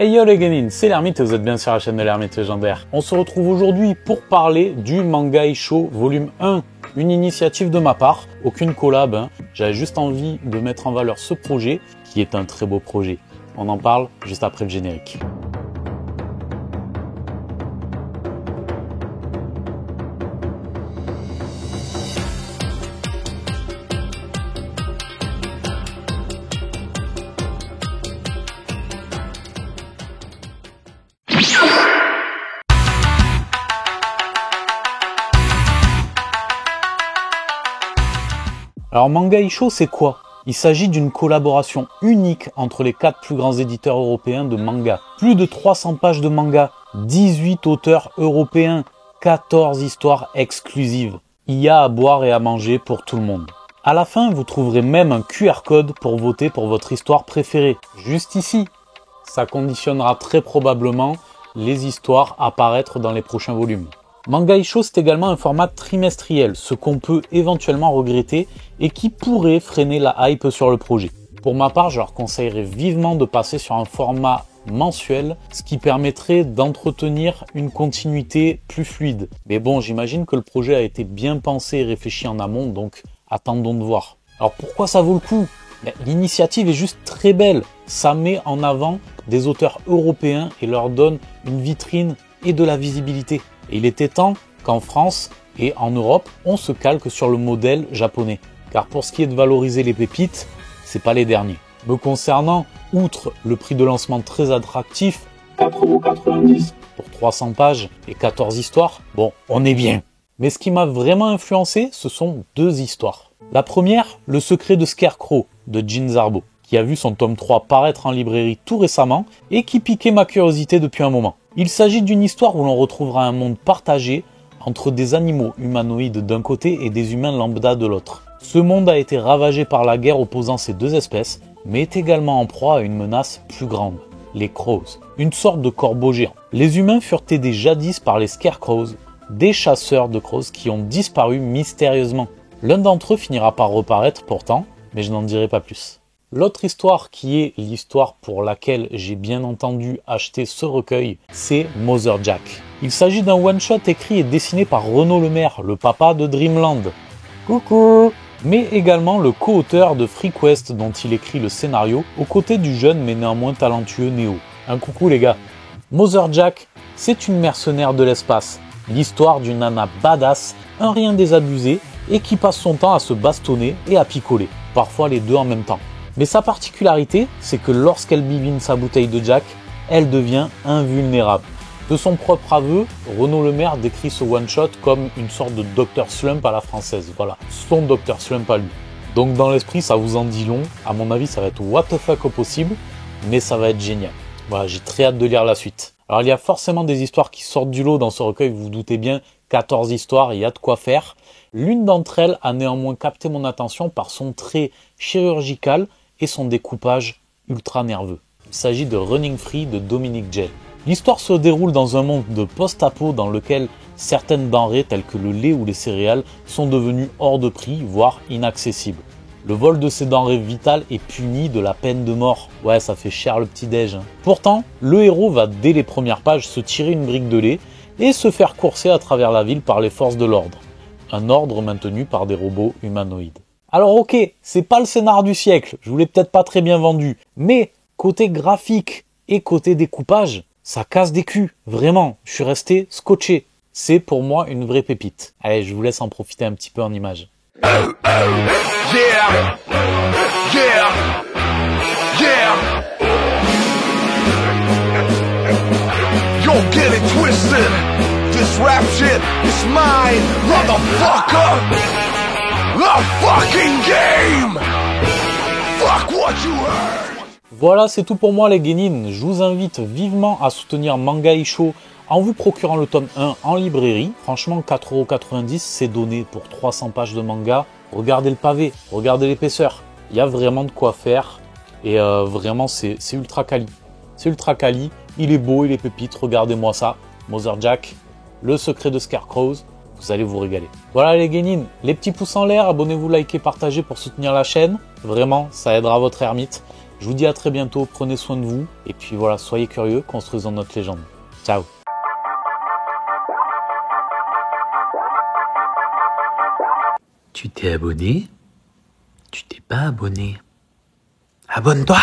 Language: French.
Hey yo les Genin, c'est l'Ermite et vous êtes bien sur la chaîne de l'Ermite Légendaire. On se retrouve aujourd'hui pour parler du Manga Show volume 1, une initiative de ma part, aucune collab, hein. J'avais juste envie de mettre en valeur ce projet qui est un très beau projet. On en parle juste après le générique. Alors Manga Show, c'est quoi? Il s'agit d'une collaboration unique entre les 4 plus grands éditeurs européens de manga. Plus de 300 pages de manga, 18 auteurs européens, 14 histoires exclusives. Il y a à boire et à manger pour tout le monde. À la fin, vous trouverez même un QR code pour voter pour votre histoire préférée. Juste ici. Ça conditionnera très probablement les histoires à apparaître dans les prochains volumes. Manga Show, c'est également un format trimestriel, ce qu'on peut éventuellement regretter et qui pourrait freiner la hype sur le projet. Pour ma part, je leur conseillerais vivement de passer sur un format mensuel, ce qui permettrait d'entretenir une continuité plus fluide. Mais bon, j'imagine que le projet a été bien pensé et réfléchi en amont, donc attendons de voir. Alors pourquoi ça vaut le coup? L'initiative est juste très belle. Ça met en avant des auteurs européens et leur donne une vitrine et de la visibilité. Et il était temps qu'en France et en Europe, on se calque sur le modèle japonais. Car pour ce qui est de valoriser les pépites, c'est pas les derniers. Me concernant, outre le prix de lancement très attractif, 4,90 € pour 300 pages et 14 histoires, bon, on est bien. Mais ce qui m'a vraiment influencé, ce sont 2 histoires. La première, Le secret de Scarecrow de Jin Zarbot, qui a vu son tome 3 paraître en librairie tout récemment et qui piquait ma curiosité depuis un moment. Il s'agit d'une histoire où l'on retrouvera un monde partagé entre des animaux humanoïdes d'un côté et des humains lambda de l'autre. Ce monde a été ravagé par la guerre opposant ces 2 espèces, mais est également en proie à une menace plus grande, les Crows, une sorte de corbeau géant. Les humains furent aidés jadis par les Scarecrows, des chasseurs de crows qui ont disparu mystérieusement. L'un d'entre eux finira par reparaître pourtant, mais je n'en dirai pas plus. L'autre histoire qui est l'histoire pour laquelle j'ai bien entendu acheter ce recueil, c'est Mother Jack. Il s'agit d'un one-shot écrit et dessiné par Renaud Lemaire, le papa de Dreamland. Coucou! Mais également le co-auteur de FreeQuest dont il écrit le scénario, aux côtés du jeune mais néanmoins talentueux Neo. Un coucou les gars! Mother Jack, c'est une mercenaire de l'espace. L'histoire d'une nana badass, un rien désabusé, et qui passe son temps à se bastonner et à picoler. Parfois les deux en même temps. Mais sa particularité, c'est que lorsqu'elle bibine sa bouteille de Jack, elle devient invulnérable. De son propre aveu, Renaud Lemaire décrit ce one-shot comme une sorte de Dr Slump à la française. Voilà, son Dr Slump à lui. Donc dans l'esprit, ça vous en dit long. À mon avis, ça va être what the fuck au possible, mais ça va être génial. Voilà, j'ai très hâte de lire la suite. Alors il y a forcément des histoires qui sortent du lot dans ce recueil, vous vous doutez bien, 14 histoires, il y a de quoi faire. L'une d'entre elles a néanmoins capté mon attention par son trait chirurgical et son découpage ultra nerveux. Il s'agit de Running Free de Dominique Gell. L'histoire se déroule dans un monde de post-apo dans lequel certaines denrées telles que le lait ou les céréales sont devenues hors de prix, voire inaccessibles. Le vol de ces denrées vitales est puni de la peine de mort. Ouais, ça fait cher le petit-déj. Hein. Pourtant, le héros va dès les premières pages se tirer une brique de lait et se faire courser à travers la ville par les forces de l'ordre. Un ordre maintenu par des robots humanoïdes. Alors ok, c'est pas le scénar du siècle, je vous l'ai peut-être pas très bien vendu, mais côté graphique et côté découpage, ça casse des culs, vraiment, je suis resté scotché. C'est pour moi une vraie pépite. Allez, je vous laisse en profiter un petit peu en images. Yeah, yeah, yeah. Don't get it twisted. This rap shit is mine, motherfucker. The fucking game. Fuck what you heard. Voilà, c'est tout pour moi les Genin. Je vous invite vivement à soutenir Manga Isho en vous procurant le tome 1 en librairie. Franchement, 4,90 €, c'est donné pour 300 pages de manga. Regardez le pavé, regardez l'épaisseur. Il y a vraiment de quoi faire. Et vraiment, c'est ultra quali. C'est ultra quali. Il est beau, il est pépite. Regardez-moi ça. Mother Jack, le secret de Scarecrows. Vous allez vous régaler. Voilà les Genin, les petits pouces en l'air. Abonnez-vous, likez, partagez pour soutenir la chaîne. Vraiment, ça aidera votre ermite. Je vous dis à très bientôt. Prenez soin de vous. Et puis voilà, soyez curieux. Construisons notre légende. Ciao. Tu t'es abonné? Tu t'es pas abonné? Abonne-toi!